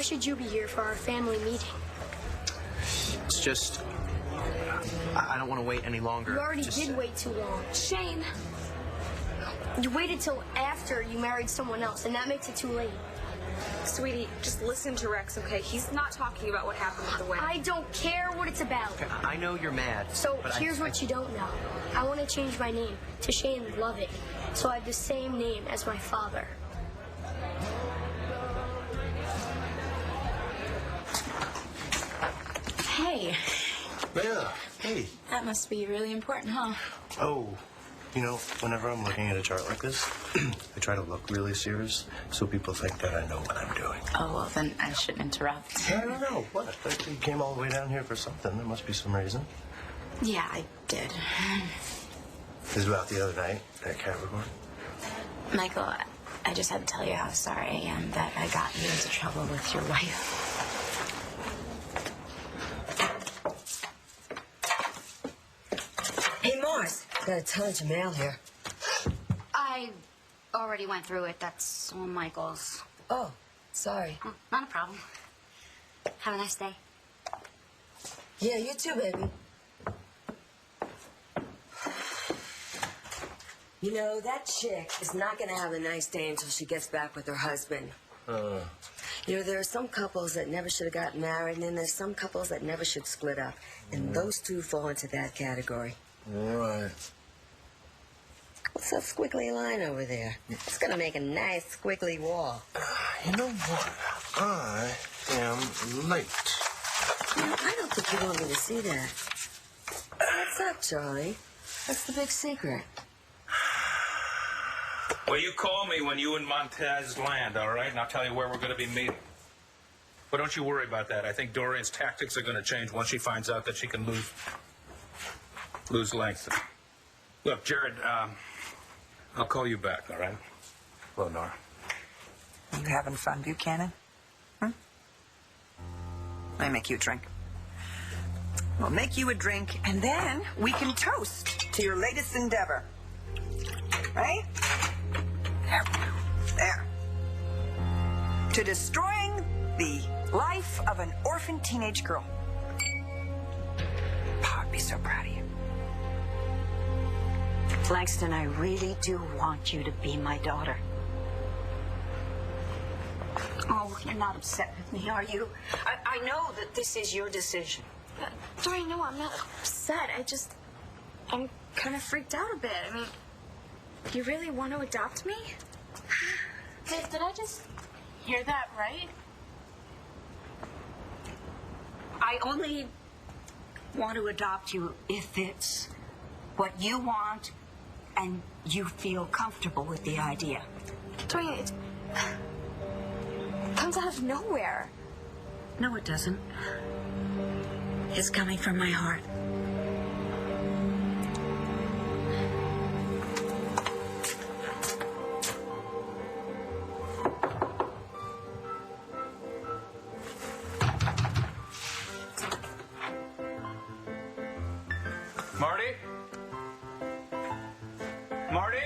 Why should you be here for our family meeting? It's just... I don't want to wait any longer. You already did wait too long. Shane. You waited till after you married someone else, and that makes it too late. Sweetie, just listen to Rex, okay? He's not talking about what happened at the wedding. I don't care what it's about. Okay, I know you're mad. So here's what you don't know. I want to change my name to Shane Lovett, so I have the same name as my father. Hey. Yeah, hey. That must be really important, huh? Oh, you know, whenever I'm looking at a chart like this, I try to look really serious so people think that I know what I'm doing. Oh, well, then I shouldn't interrupt. I don't know. What? You came all the way down here for something. There must be some reason. Yeah, I did. This is about the other night at Capricorn. Michael, I just had to tell you how sorry I am that I got you into trouble with your wife. Hey, Mars, got a ton of mail here. I already went through it. That's all Michael's. Oh, sorry. Oh, not a problem. Have a nice day. Yeah, you too, baby. You know, that chick is not going to have a nice day until she gets back with her husband. You know, there are some couples that never should have gotten married, and then there's some couples that never should split up. And those two fall into that category. Right. What's that squiggly line over there? It's going to make a nice squiggly wall. You know what? I am late. You know, I don't think you want me to see that. What's up, Charlie? What's the big secret? Well, you call me when you and Montez land, all right? And I'll tell you where we're going to be meeting. But don't you worry about that. I think Dorian's tactics are going to change once she finds out that she can lose Langston. Look, Jared, I'll call you back, all right? Hello, Nora. You having fun, Buchanan? Let me make you a drink. We'll make you a drink, and then we can toast to your latest endeavor. Right? There. To destroying the life of an orphan teenage girl. Pa would be so proud of you. Langston, I really do want you to be my daughter. Oh, you're not upset with me, are you? I know that this is your decision. Dorian, no, I'm not upset. I'm kind of freaked out a bit. I mean, you really want to adopt me? Did I just hear that right? I only want to adopt you if it's what you want and you feel comfortable with the idea. Dorian, it comes out of nowhere. No, it doesn't. It's coming from my heart. Marty? Marty?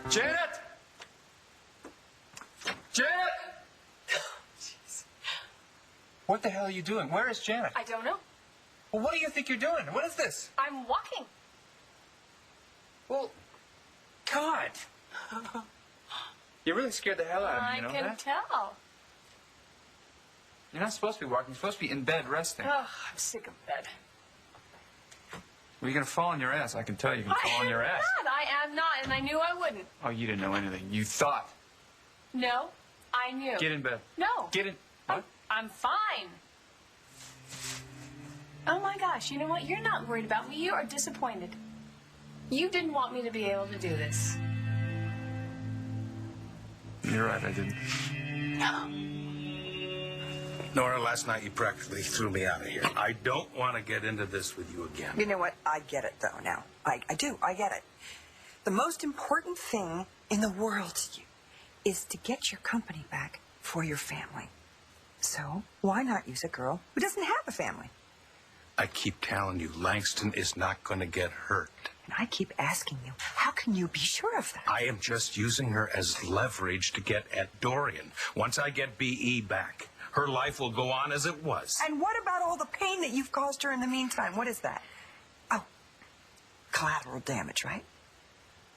Janet! Janet! Jeez. What the hell are you doing? Where is Janet? I don't know. Well, what do you think you're doing? What is this? I'm walking. Well, God. You really scared the hell out of me, you know I can that? tell. You're not supposed to be walking. You're supposed to be in bed resting. Oh, I'm sick of bed. Well, you're going to fall on your ass. I can tell you can fall on your ass. I am not, and I knew I wouldn't. Oh, you didn't know anything. You thought. No, I knew. Get in bed. No. Get in. What? I'm fine. Oh my gosh, you know what? You're not worried about me. You are disappointed. You didn't want me to be able to do this. You're right, I didn't. Nora, last night you practically threw me out of here. I don't want to get into this with you again. You know what? I get it, though, now. I do. I get it. The most important thing in the world to you is to get your company back for your family. So why not use a girl who doesn't have a family? I keep telling you, Langston is not going to get hurt. And I keep asking you, how can you be sure of that? I am just using her as leverage to get at Dorian. Once I get B.E. back, her life will go on as it was. And what about all the pain that you've caused her in the meantime? What is that? Oh, collateral damage, right?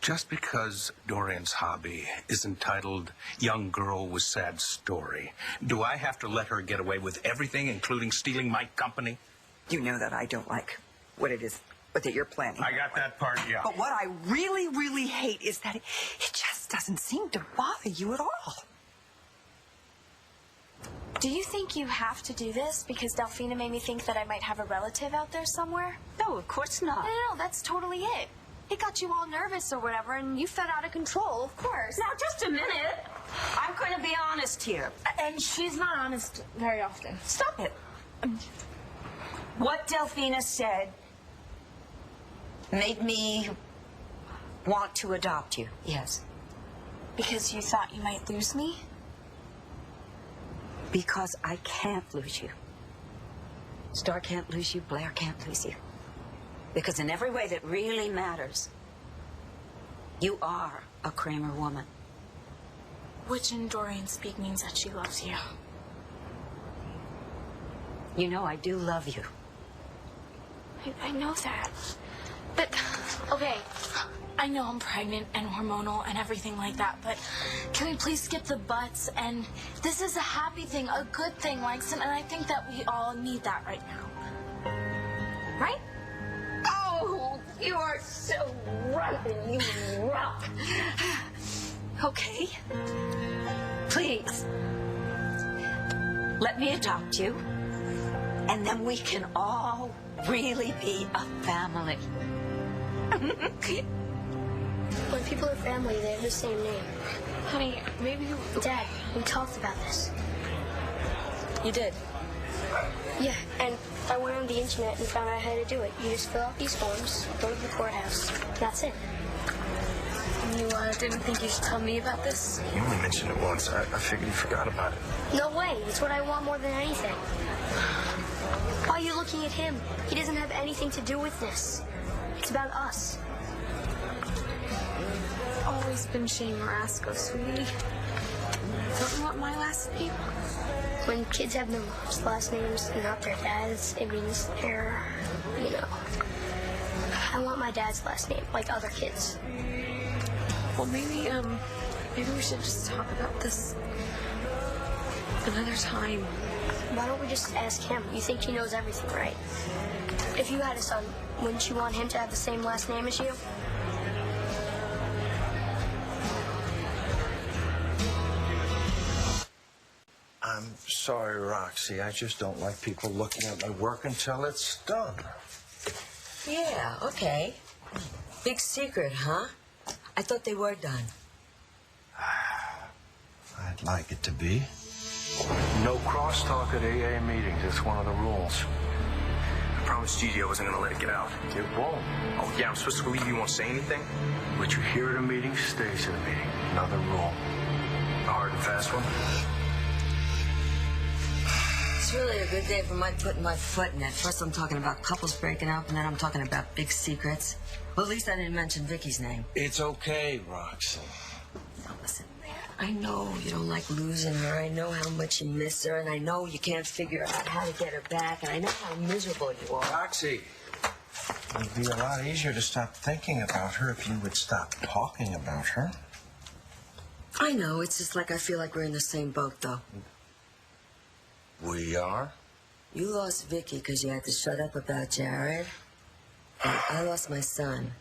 Just because Dorian's hobby is entitled Young Girl with Sad Story, do I have to let her get away with everything, including stealing my company? You know that I don't like what it is, what that you're planning. I got that part, yeah. But what I really, really hate is that it just doesn't seem to bother you at all. Do you think you have to do this because Delphina made me think that I might have a relative out there somewhere? No, of course not. No, that's totally it. It got you all nervous or whatever, and you felt out of control, of course. Now, just a minute. I'm going to be honest here. And she's not honest very often. Stop it. What Delphina said made me want to adopt you, yes. Because you thought you might lose me? Because I can't lose you. Star can't lose you, Blair can't lose you. Because in every way that really matters, you are a Kramer woman. Which in Dorian speak means that she loves you. You know I do love you. I know that. But, okay, I know I'm pregnant and hormonal and everything like that, but can we please skip the buts? And this is a happy thing, a good thing, Langston, and I think that we all need that right now. Right? Oh, you are so right, you rock. Okay. Please. Let me adopt you, and then we can all really be a family. When people are family, they have the same name. Honey, maybe you... Dad, we talked about this. You did? Yeah, and I went on the internet and found out how to do it. You just fill out these forms, go to the courthouse. That's it. You didn't think you should tell me about this? You only mentioned it once. I figured you forgot about it. No way. It's what I want more than anything. Why are you looking at him? He doesn't have anything to do with this. It's about us. Always been Shane Marasco, sweetie. Don't you want my last name? When kids have their mom's last names and not their dad's, it means they're, you know. I want my dad's last name, like other kids. Well, maybe we should just talk about this another time. Why don't we just ask him? You think he knows everything, right? If you had a son, wouldn't you want him to have the same last name as you? I'm sorry, Roxy. I just don't like people looking at my work until it's done. Yeah, okay. Big secret, huh? I thought they were done. I'd like it to be. No crosstalk at AA meetings. It's one of the rules. I promised Gigi I wasn't going to let it get out. It won't. Oh, yeah, I'm supposed to believe you won't say anything? What you hear at a meeting stays at a meeting. Another rule. A hard and fast one? It's really a good day for my putting my foot in it. First I'm talking about couples breaking up, and then I'm talking about big secrets. Well, at least I didn't mention Vicky's name. It's okay, Roxy. Now, listen, I know you don't like losing her. I know how much you miss her, and I know you can't figure out how to get her back, and I know how miserable you are. Roxy, it'd be a lot easier to stop thinking about her if you would stop talking about her. I know. It's just like I feel like we're in the same boat, though. We are? You lost Vicky because you had to shut up about Jared. I lost my son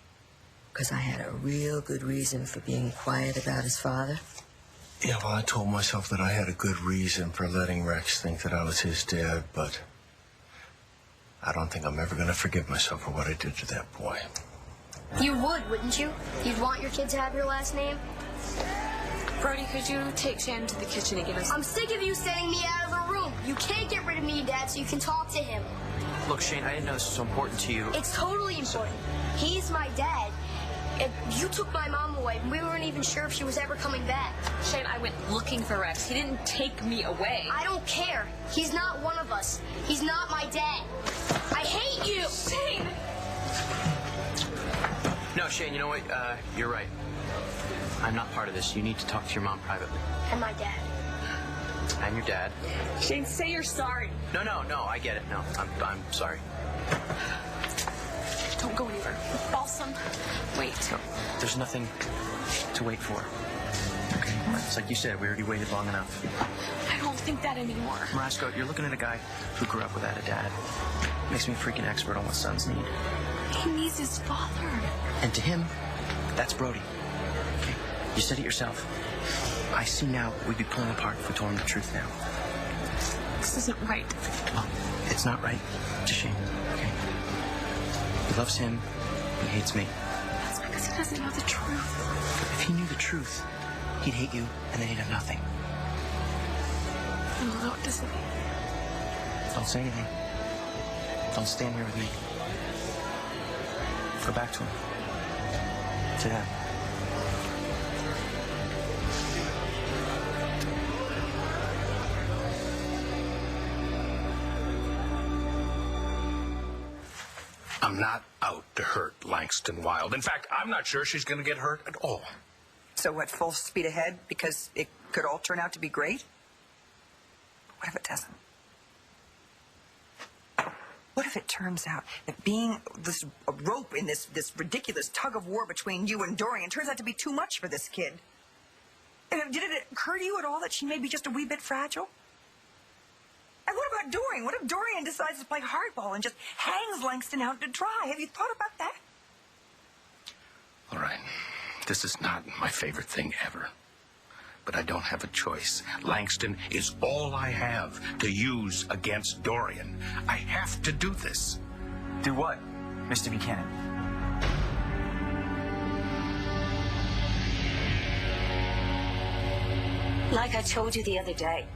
because I had a real good reason for being quiet about his father. Yeah, well, I told myself that I had a good reason for letting Rex think that I was his dad, but I don't think I'm ever going to forgive myself for what I did to that boy. You would, wouldn't you? You'd want your kid to have your last name? Brody, could you take Shannon to the kitchen and give us... I'm sick of you sending me out of the room. You can't get rid of me, Dad, so you can talk to him. Look, Shane, I didn't know this was so important to you. It's totally important. He's my dad. You took my mom away. We weren't even sure if she was ever coming back. Shane, I went looking for Rex. He didn't take me away. I don't care. He's not one of us. He's not my dad. I hate you. Shane! No, Shane, you know what? You're right. I'm not part of this. You need to talk to your mom privately. And my dad. And your dad. Shane, say you're sorry. No, I get it. No, I'm sorry. Don't go anywhere. Balsam, wait. No, there's nothing to wait for. Okay? It's like you said, we already waited long enough. I don't think that anymore. Marasco, you're looking at a guy who grew up without a dad. Makes me a freaking expert on what sons need. He needs his father. And to him, that's Brody. Okay? You said it yourself. I see now we'd be pulling apart if we told him the truth now. This isn't right. Well, it's not right to Shane, okay? He loves him, he hates me. That's because he doesn't know the truth. If he knew the truth, he'd hate you, and then he'd have nothing. No, it doesn't mean. Don't say anything. Don't stand here with me. Go back to him. To Dad. I'm not out to hurt Langston Wild. In fact, I'm not sure she's going to get hurt at all. So what, full speed ahead because it could all turn out to be great? What if it doesn't? What if it turns out that being this rope in this ridiculous tug of war between you and Dorian turns out to be too much for this kid? And did it occur to you at all that she may be just a wee bit fragile? And what about Dorian? What if Dorian decides to play hardball and just hangs Langston out to dry? Have you thought about that? All right. This is not my favorite thing ever. But I don't have a choice. Langston is all I have to use against Dorian. I have to do this. Do what, Mr. Buchanan? Like I told you the other day,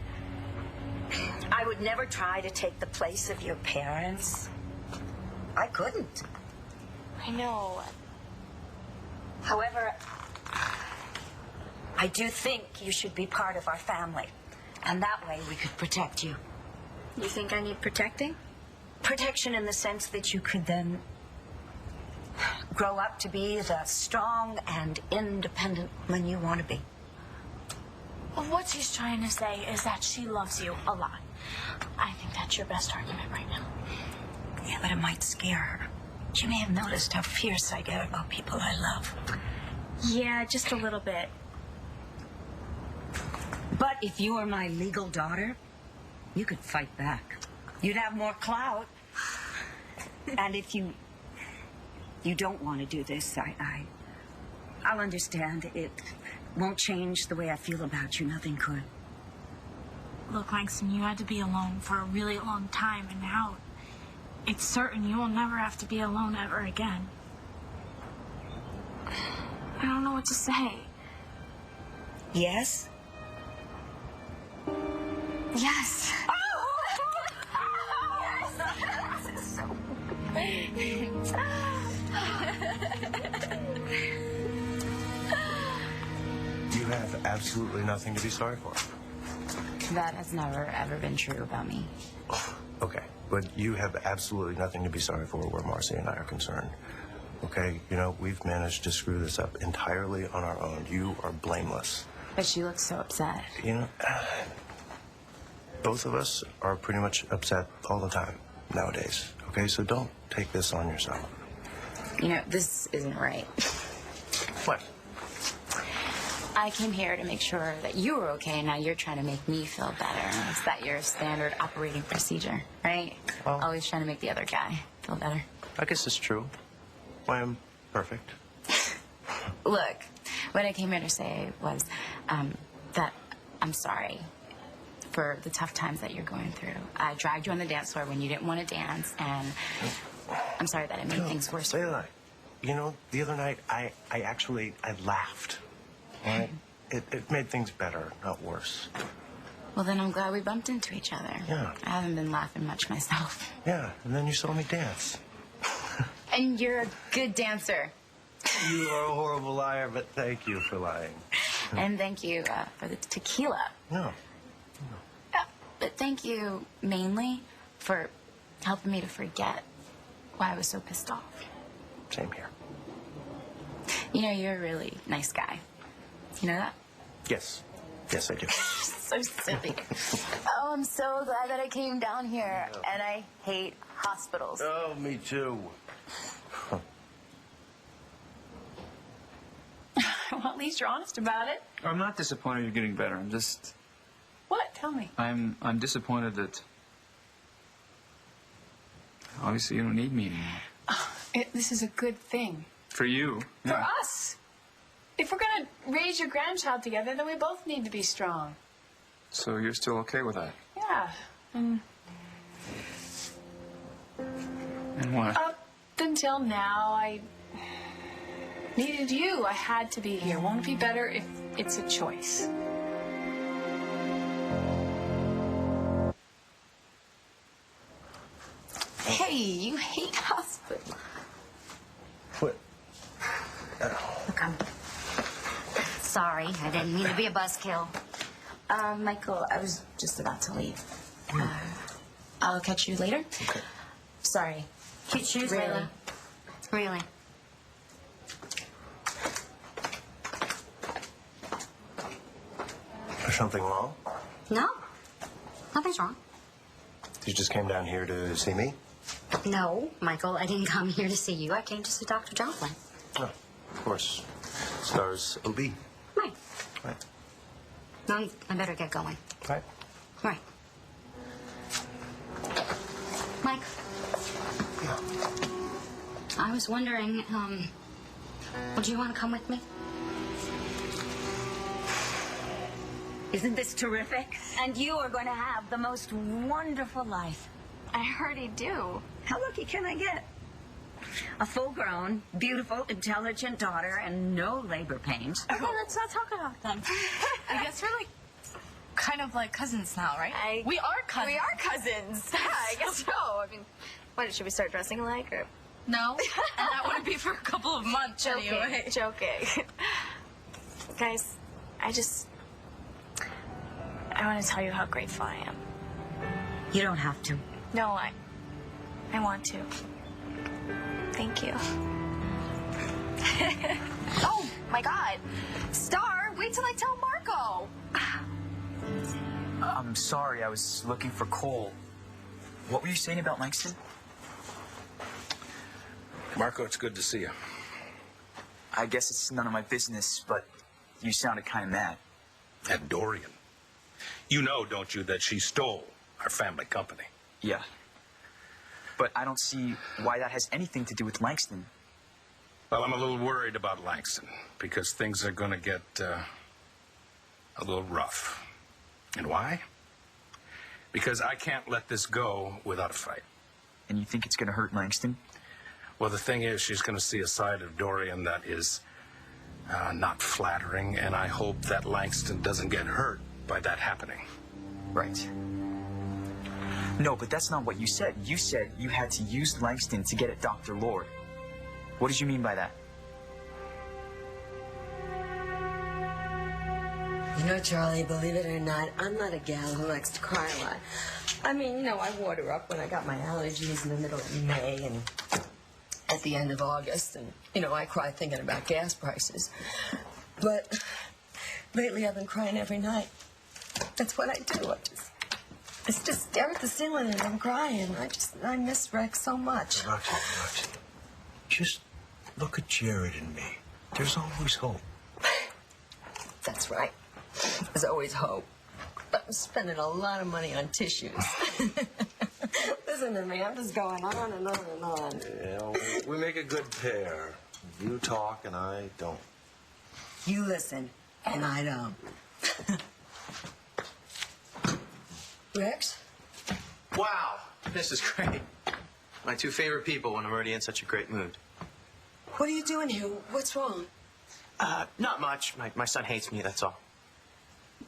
I would never try to take the place of your parents. I couldn't. I know. However, I do think you should be part of our family. And that way we could protect you. You think I need protecting? Protection in the sense that you could then grow up to be the strong and independent woman you want to be. Well, what she's trying to say is that she loves you a lot. I think that's your best argument right now. Yeah, but it might scare her. She may have noticed how fierce I get about people I love. Yeah, just a little bit. But if you were my legal daughter, you could fight back. You'd have more clout. And if you don't want to do this, I'll understand. It won't change the way I feel about you. Nothing could. Look, Langston, you had to be alone for a really long time, and now it's certain you will never have to be alone ever again. I don't know what to say. Yes? Yes. You have absolutely nothing to be sorry for. That has never, ever been true about me. Okay, but you have absolutely nothing to be sorry for where Marcy and I are concerned. Okay, you know, we've managed to screw this up entirely on our own. You are blameless. But she looks so upset. You know, both of us are pretty much upset all the time nowadays. Okay, so don't take this on yourself. You know, this isn't right. What? I came here to make sure that you were okay, and now you're trying to make me feel better. Is that your standard operating procedure, right? Well, always trying to make the other guy feel better. I guess it's true. Why I'm perfect. Look, what I came here to say was that I'm sorry for the tough times that you're going through. I dragged you on the dance floor when you didn't want to dance, and I'm sorry that I made things worse. Layla, you know, the other night I laughed. All right? It made things better, not worse. Well, then I'm glad we bumped into each other. Yeah. I haven't been laughing much myself. Yeah, and then you saw me dance. And you're a good dancer. You are a horrible liar, but thank you for lying. And thank you for the tequila. No. But thank you mainly for helping me to forget why I was so pissed off. Same here. You know, you're a really nice guy. You know that? Yes. Yes, I do. So silly. Oh, I'm so glad that I came down here. And I hate hospitals. Oh, me too. Well, at least you're honest about it. I'm not disappointed you're getting better. I'm just... What? Tell me. I'm disappointed that... Obviously, you don't need me anymore. This is a good thing. For you. For Yeah. us. If we're going to raise your grandchild together, then we both need to be strong. So you're still okay with that? Yeah. And And what? up until now, I needed you. I had to be here. Won't it be better if it's a choice? Hey, you hate hospitals. What? Look, I'm sorry. I didn't mean to be a buzzkill. Michael, I was just about to leave. I'll catch you later. Okay. Sorry. Cute shoes, Really? Layla. Really. Is something wrong? No. Nothing's wrong. You just came down here to see me? No, Michael, I didn't come here to see you. I came to see Dr. Joplin. Oh, of course. Star's OB. Right. Right. No, I better get going. Right. Right. Mike. I was wondering, would you want to come with me? Isn't this terrific? And you are going to have the most wonderful life. I already do. How lucky can I get? A full-grown, beautiful, intelligent daughter and no labor pains. Okay, let's not talk about them. I guess we're like kind of like cousins now, right? We are cousins. We are cousins. Yeah, I guess so. I mean, what, should we start dressing alike or? No, and that wouldn't be for a couple of months anyway. Joking. Guys, I want to tell you how grateful I am. You don't have to. No, I want to. Thank you. Oh, my God. Star, wait till I tell Marco. I'm sorry, I was looking for Cole. What were you saying about Langston? Marco, it's good to see you. I guess it's none of my business, but you sounded kind of mad. At Dorian. You know, don't you, that she stole our family company? Yeah. But I don't see why that has anything to do with Langston. Well, I'm a little worried about Langston because things are going to get a little rough. And why? Because I can't let this go without a fight. And you think it's going to hurt Langston? Well, the thing is, she's going to see a side of Dorian that is not flattering, and I hope that Langston doesn't get hurt by that happening. Right. No, but that's not what you said. You said you had to use Langston to get at Dr. Lord. What did you mean by that? You know, Charlie, believe it or not, I'm not a gal who likes to cry a lot. I mean, you know, I water up when I got my allergies in the middle of May and at the end of August. And, you know, I cry thinking about gas prices. But lately I've been crying every night. That's what I do. I just stare at the ceiling and I'm crying. I miss Rex so much. Roxy, just look at Jared and me. There's always hope. That's right. There's always hope. But I'm spending a lot of money on tissues. listen to me. I'm just going on and on and on. Yeah, we make a good pair. You talk and I don't. You listen and I don't. Rex? Wow, this is great. My two favorite people when I'm already in such a great mood. What are you doing here? What's wrong? Not much. My son hates me, that's all.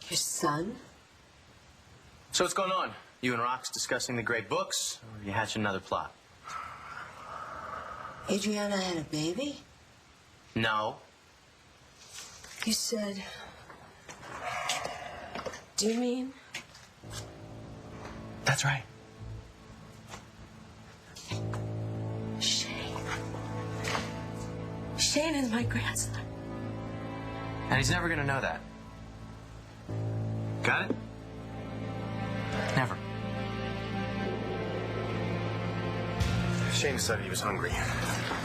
Your son? So what's going on? You and Rox discussing the great books, or you hatch another plot? Adriana had a baby? No. You said... Do you mean? That's right. Shane is my grandson. And he's never gonna know that. Got it? Never. Shane said he was hungry.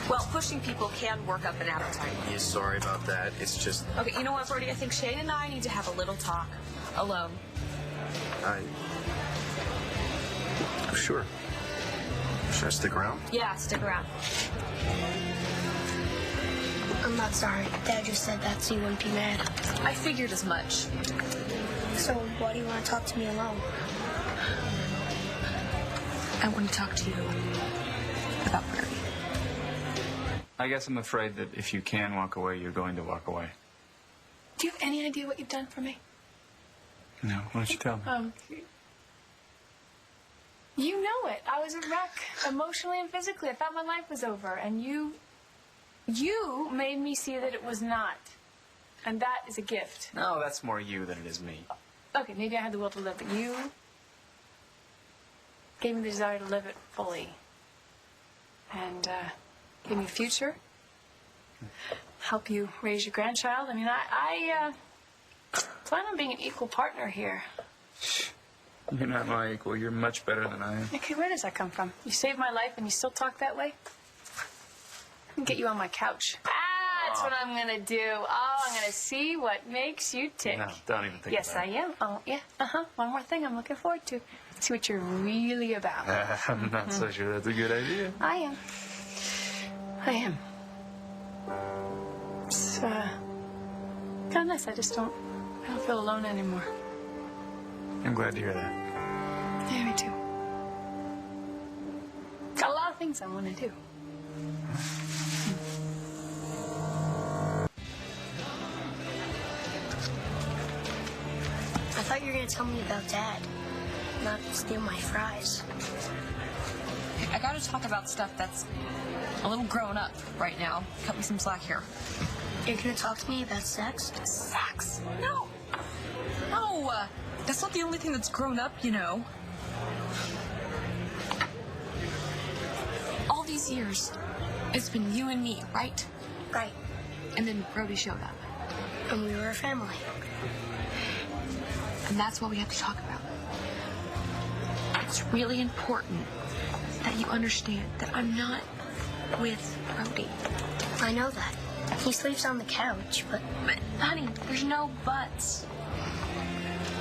Well, pushing people can work up an appetite. He's sorry about that. It's just... Okay, you know what, Brody? I think Shane and I need to have a little talk. Alone. Sure. Should I stick around? Yeah, stick around. I'm not sorry. Dad just said that so you wouldn't be mad. I figured as much. So why do you want to talk to me alone? I want to talk to you about Brody. I guess I'm afraid that if you can walk away, you're going to walk away. Do you have any idea what you've done for me? No, why don't you tell me? You know it. I was a wreck, emotionally and physically. I thought my life was over, and you made me see that it was not. And that is a gift. No, that's more you than it is me. Okay, maybe I had the will to live, but you gave me the desire to live it fully. And gave me a future. Help you raise your grandchild. I mean, I plan on being an equal partner here. You're not my equal. You're much better than I am. Okay, where does that come from? You saved my life and you still talk that way? I can get you on my couch. That's what I'm gonna do. Oh, I'm gonna see what makes you tick. No, don't even think yes, about it. Yes, I am. Oh, yeah. One more thing I'm looking forward to. See what you're really about. I'm not so sure that's a good idea. I am. I am. It's kind of nice. I don't feel alone anymore. I'm glad to hear that. Yeah, me too. Got a lot of things I want to do. I thought you were going to tell me about Dad, not steal my fries. I gotta talk about stuff that's a little grown up right now. Cut me some slack here. You're going to talk to me about sex? Sex? No. No, that's not the only thing that's grown up, you know. All these years, it's been you and me, right? Right. And then Brody showed up. And we were a family. And that's what we have to talk about. It's really important that you understand that I'm not with Brody. I know that. He sleeps on the couch, but honey, there's no buts.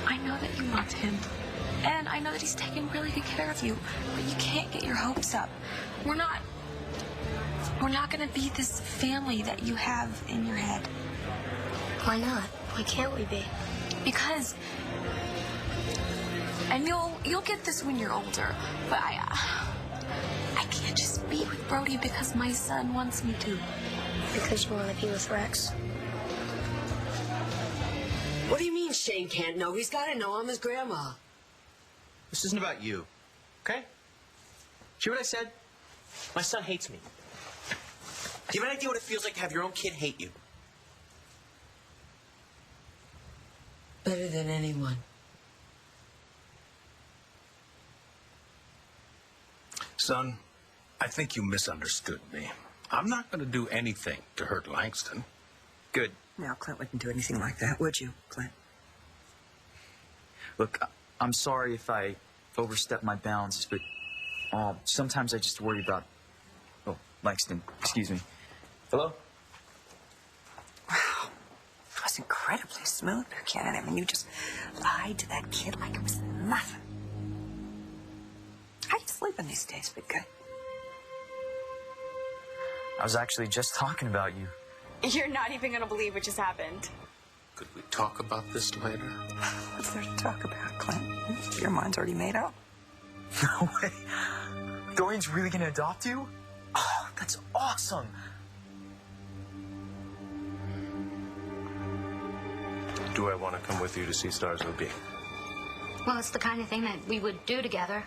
I know that you love him. And I know that he's taken really good care of you. But you can't get your hopes up. We're not gonna be this family that you have in your head. Why not? Why can't we be? Because, and you'll get this when you're older, but I can't just be with Brody because my son wants me to. Because you want to be with Rex? What do you mean Shane can't know? He's got to know I'm his grandma. This isn't about you, okay? Hear what I said? My son hates me. Do you have an idea what it feels like to have your own kid hate you? Better than anyone. Son, I think you misunderstood me. I'm not going to do anything to hurt Langston. Good. Now, Clint wouldn't do anything like that, would you, Clint? Look, I'm sorry if I overstep my bounds, but sometimes I just worry about... Oh, Langston, excuse me. Hello? Wow. That was incredibly smooth, Buchanan. I mean, you just lied to that kid like it was nothing. I just sleeping these days, big guy? I was actually just talking about you. You're not even gonna believe what just happened. Could we talk about this later? What's there to talk about, Clint? Your mind's already made up. No way. Dorian's really gonna adopt you? Oh, that's awesome. Do I want to come with you to see Stars OB? Well, it's the kind of thing that we would do together,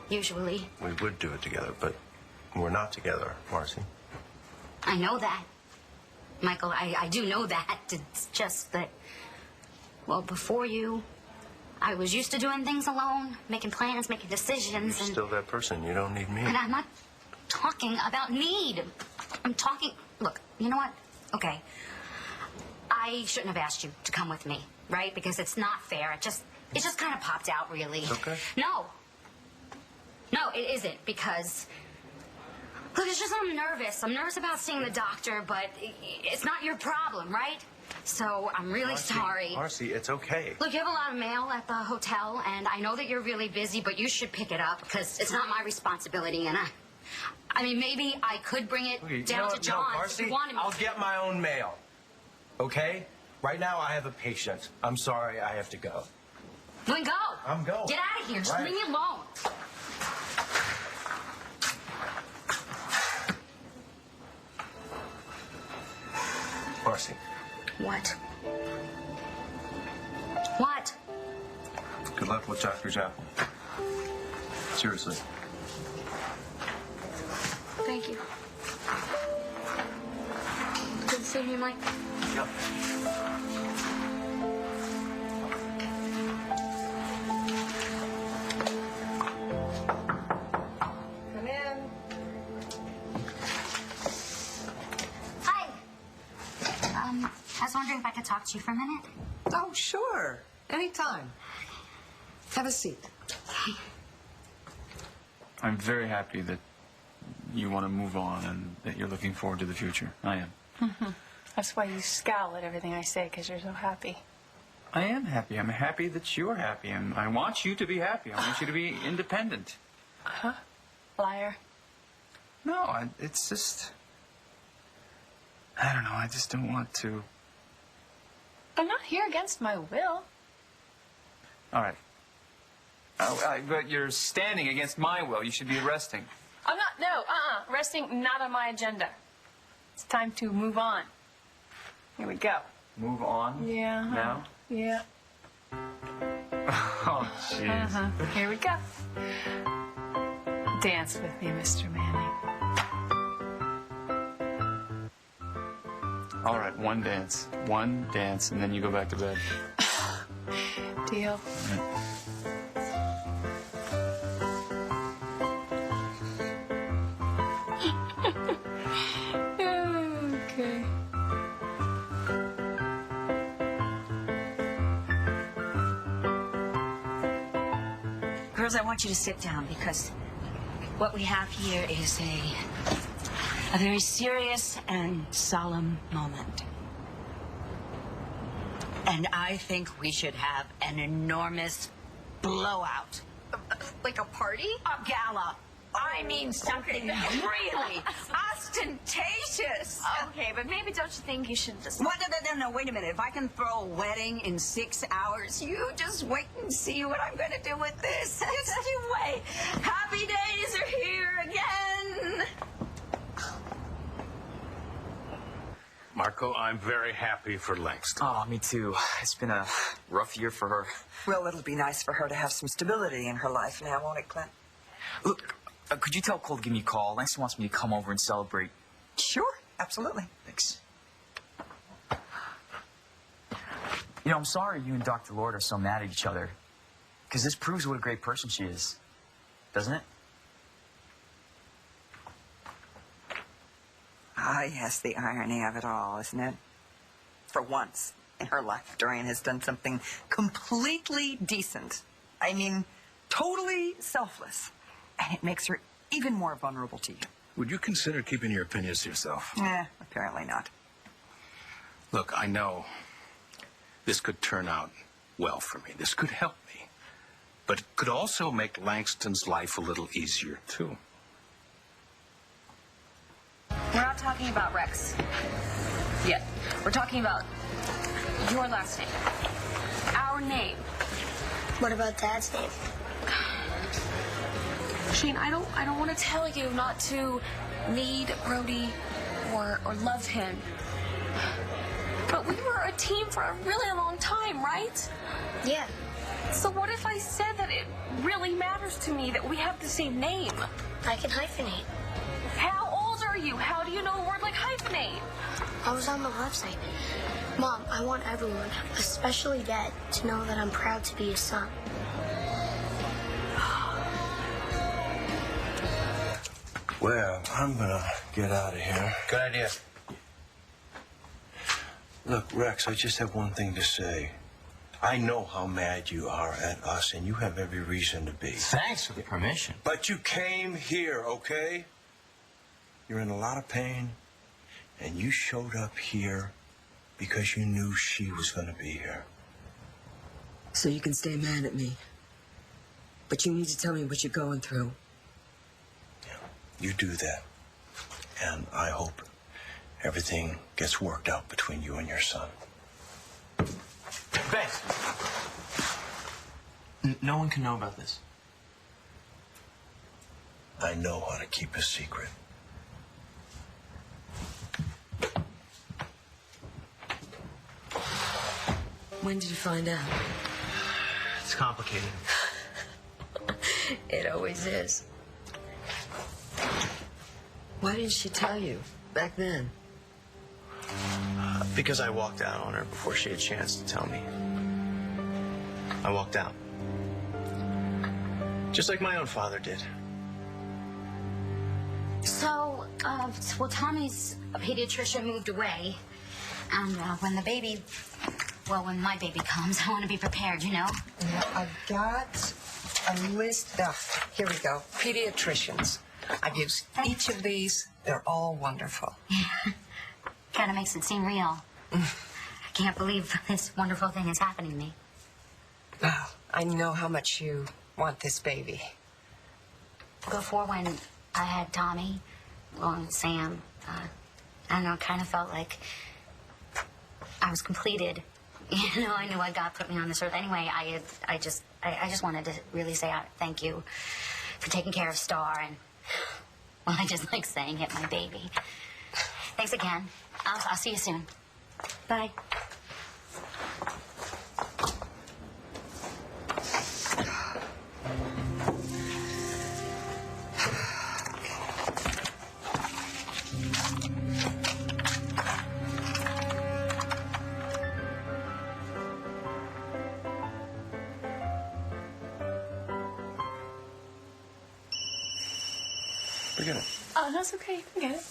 usually. We would do it together, but we're not together, Marcy. I know that. Michael, I do know that. It's just that, well, before you, I was used to doing things alone, making plans, making decisions. You're still that person. You don't need me. And I'm not talking about need. I'm talking... Look, you know what? Okay. I shouldn't have asked you to come with me, right? Because it's not fair. It just kind of popped out, really. Okay. No, it isn't, because... Look, it's just I'm nervous. I'm nervous about seeing the doctor, but it's not your problem, right? So I'm really sorry. Marcy, it's okay. Look, you have a lot of mail at the hotel, and I know that you're really busy, but you should pick it up, because it's not my responsibility, and I mean, maybe I could bring it down to John's if you wanted me. I'll get my own mail. Okay? Right now, I have a patient. I'm sorry, I have to go. Then go. I'm going. Get out of here. Just leave me alone. Marcy. What? What? Good luck with Dr. Chapel. Seriously. Thank you. Good to see you, Mike. Yep. Come in. Hi. I was wondering if I could talk to you for a minute. Oh, sure. Anytime. Have a seat. I'm very happy that you want to move on and that you're looking forward to the future. I am. That's why you scowl at everything I say, because you're so happy. I am happy. I'm happy that you're happy, and I want you to be happy. I want you to be independent. Huh? Liar. No, it's just... I don't know. I just don't want to... I'm not here against my will. All right. But you're standing against my will. You should be resting. I'm not, no, resting not on my agenda. It's time to move on. Here we go. Move on? Yeah. Now? Yeah. Oh, jeez. Here we go. Dance with me, Mr. Manning. All right, one dance, and then you go back to bed. Deal. Okay. Girls, I want you to sit down because what we have here is a very serious and solemn moment. And I think we should have an enormous blowout. Like a party? A gala. I mean something really ostentatious. Okay, but maybe don't you think you should just... What? No, wait a minute. If I can throw a wedding in 6 hours, you just wait and see what I'm going to do with this. Just you wait. Happy days are here again. Marco, I'm very happy for Langston. Oh, me too. It's been a rough year for her. Well, it'll be nice for her to have some stability in her life now, won't it, Clint? Look, could you tell Cole to give me a call? Langston wants me to come over and celebrate. Sure, absolutely. Thanks. You know, I'm sorry you and Dr. Lord are so mad at each other. Because this proves what a great person she is. Doesn't it? Ah, yes, the irony of it all, isn't it? For once in her life, Dorian has done something completely decent. I mean, totally selfless. And it makes her even more vulnerable to you. Would you consider keeping your opinions to yourself? Apparently not. Look, I know this could turn out well for me. This could help me. but it could also make Langston's life a little easier, too. We're not talking about Rex yet. We're talking about your last name. Our name. What about Dad's name? Shane, I don't want to tell you not to need Brody or love him. But we were a team for a really long time, right? Yeah. So what if I said that it really matters to me that we have the same name? I can hyphenate. How old are you? How do you know a word like hyphenate? I was on the website. Mom, I want everyone, especially Dad, to know that I'm proud to be his son. Well, I'm gonna get out of here. Good idea. Look, Rex, I just have one thing to say. I know how mad you are at us, and you have every reason to be. Thanks for the permission. But you came here, okay? You're in a lot of pain, and you showed up here because you knew she was going to be here. So you can stay mad at me. But you need to tell me what you're going through. Yeah, you do that. And I hope everything gets worked out between you and your son. Thanks. No one can know about this. I know how to keep a secret. When did you find out? It's complicated. It always is. Why didn't she tell you back then? Because I walked out on her before she had a chance to tell me. I walked out. Just like my own father did. So, well, Tommy's pediatrician moved away. And when when my baby comes, I want to be prepared, you know? Yeah, I've got a list. Here we go. Pediatricians. I've used each of these. They're all wonderful. Kind of makes it seem real. I can't believe this wonderful thing is happening to me. Well, I know how much you want this baby. Before, when I had Tommy, and Sam, I don't know, it kind of felt like I was completed. You know, I knew what God put me on this earth. Anyway, I just wanted to really say thank you for taking care of Star, and well, I just like saying it, my baby. Thanks again. I'll see you soon. Bye. Forget it. Oh, that's okay. Forget it.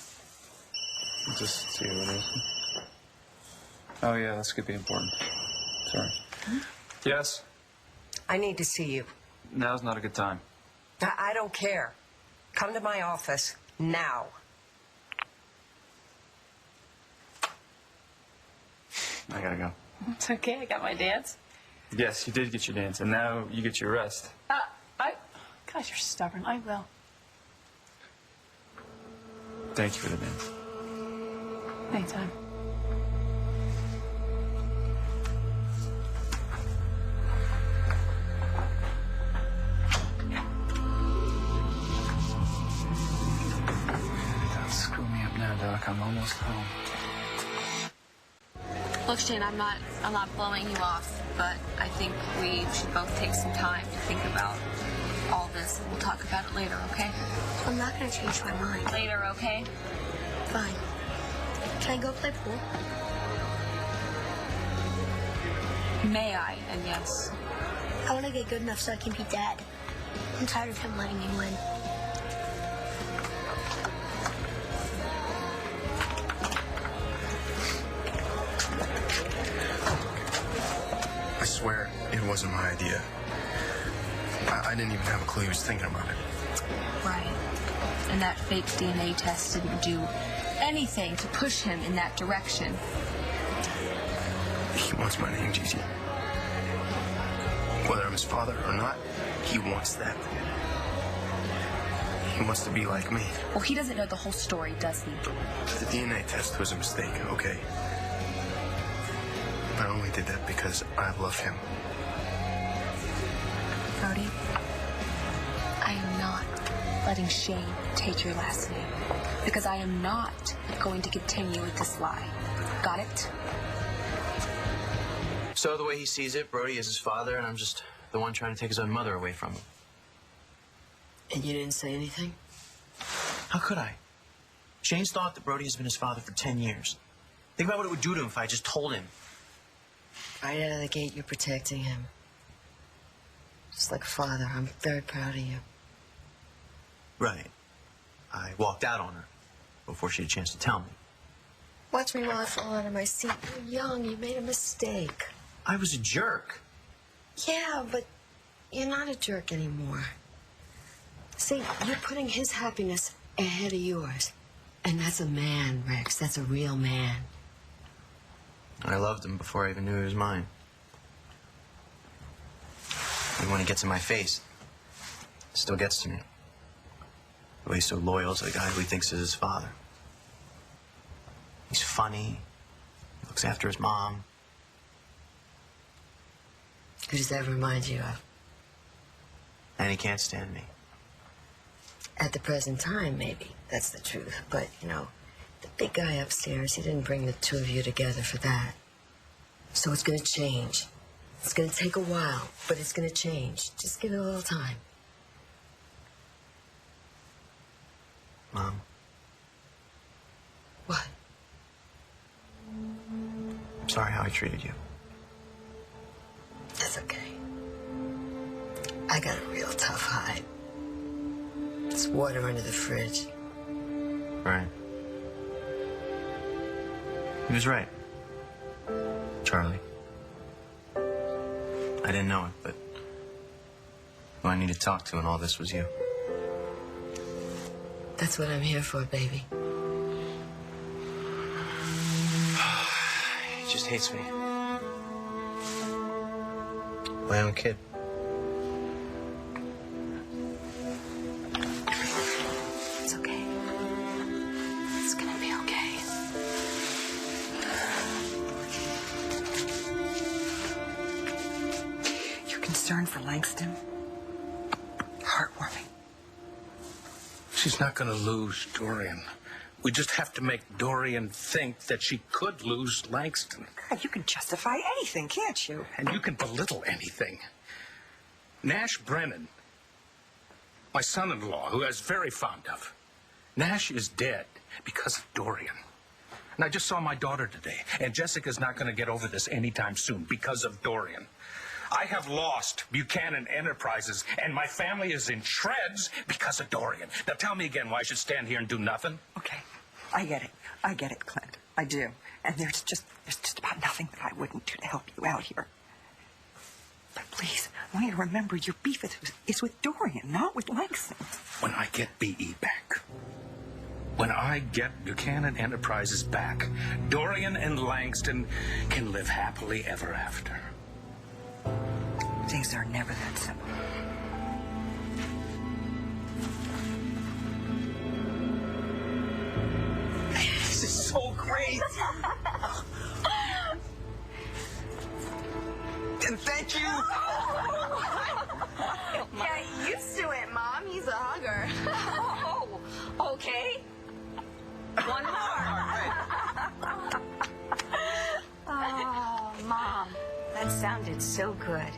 Just see what it is. Oh, yeah, this could be important. Sorry. Yes? I need to see you. Now's not a good time. I don't care. Come to my office now. I gotta go. It's okay. I got my dance. Yes, you did get your dance, and now you get your rest. Gosh, you're stubborn. I will. Thank you for the dance. Anytime. Don't screw me up now, Doc. I'm almost home. Look, Shane, I'm not blowing you off, but I think we should both take some time to think about all this, and we'll talk about it later, okay? I'm not going to change my mind. Later, okay? Fine. Can I go play pool? May I? And yes. I want to get good enough so I can be Dad. I'm tired of him letting me win. I swear it wasn't my idea. I didn't even have a clue he was thinking about it. Right. And that fake DNA test didn't do anything to push him in that direction. He wants my name, Gigi. Whether I'm his father or not, he wants that. He wants to be like me. Well, he doesn't know the whole story, does he? The DNA test was a mistake, okay? I only did that because I love him. Brody, I am not letting shame take your last name. Because I am not going to continue with this lie. Got it? So the way he sees it, Brody is his father, and I'm just the one trying to take his own mother away from him. And you didn't say anything? How could I? Shane's thought that Brody has been his father for 10 years. Think about what it would do to him if I just told him. Right out of the gate, you're protecting him. Just like a father. I'm very proud of you. Right. I walked out on her before she had a chance to tell me. Watch me while I fall out of my seat. You're young. You made a mistake. I was a jerk. Yeah, but you're not a jerk anymore. See, you're putting his happiness ahead of yours. And that's a man, Rex. That's a real man. I loved him before I even knew he was mine. And when he gets in my face, it still gets to me. The way he's so loyal to the guy who he thinks is his father. He's funny. He looks after his mom. Who does that remind you of? And he can't stand me. At the present time, maybe. That's the truth. But, you know, the big guy upstairs, he didn't bring the two of you together for that. So it's going to change. It's going to take a while, but it's going to change. Just give it a little time. Mom. What? I'm sorry how I treated you. That's okay. I got a real tough hide. There's water under the fridge. Right. He was right. Charlie. I didn't know it, but who I needed to talk to in all this was you. That's what I'm here for, baby. He just hates me. My own kid. It's okay. It's gonna be okay. Your concern for Langston? Heartwarming. She's not going to lose Dorian. We just have to make Dorian think that she could lose Langston. God, you can justify anything, can't you? And you can belittle anything. Nash Brennan, my son-in-law, who I was very fond of. Nash is dead because of Dorian. And I just saw my daughter today, and Jessica's not going to get over this anytime soon because of Dorian. I have lost Buchanan Enterprises, and my family is in shreds because of Dorian. Now tell me again why I should stand here and do nothing. Okay, I get it. I get it, Clint. I do. And there's just about nothing that I wouldn't do to help you out here. But please, I want you to remember your beef is with Dorian, not with Langston. When I get BE back, when I get Buchanan Enterprises back, Dorian and Langston can live happily ever after. Things are never that simple. This is so great. And thank you. Yeah, used to it, Mom. He's a hugger. Oh, okay. One more. Oh, Mom, that sounded so good.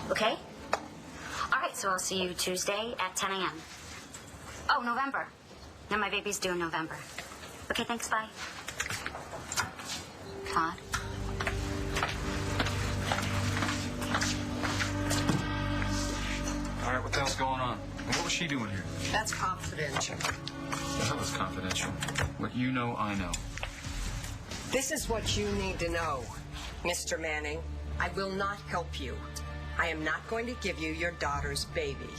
Okay? All right, so I'll see you Tuesday at 10 a.m. Oh, November. No, my baby's due in November. Okay, thanks, bye. Todd? All right, what the hell's going on? And what was she doing here? That's confidential. The hell is confidential? What you know, I know. This is what you need to know, Mr. Manning. I will not help you. I am not going to give you your daughter's baby.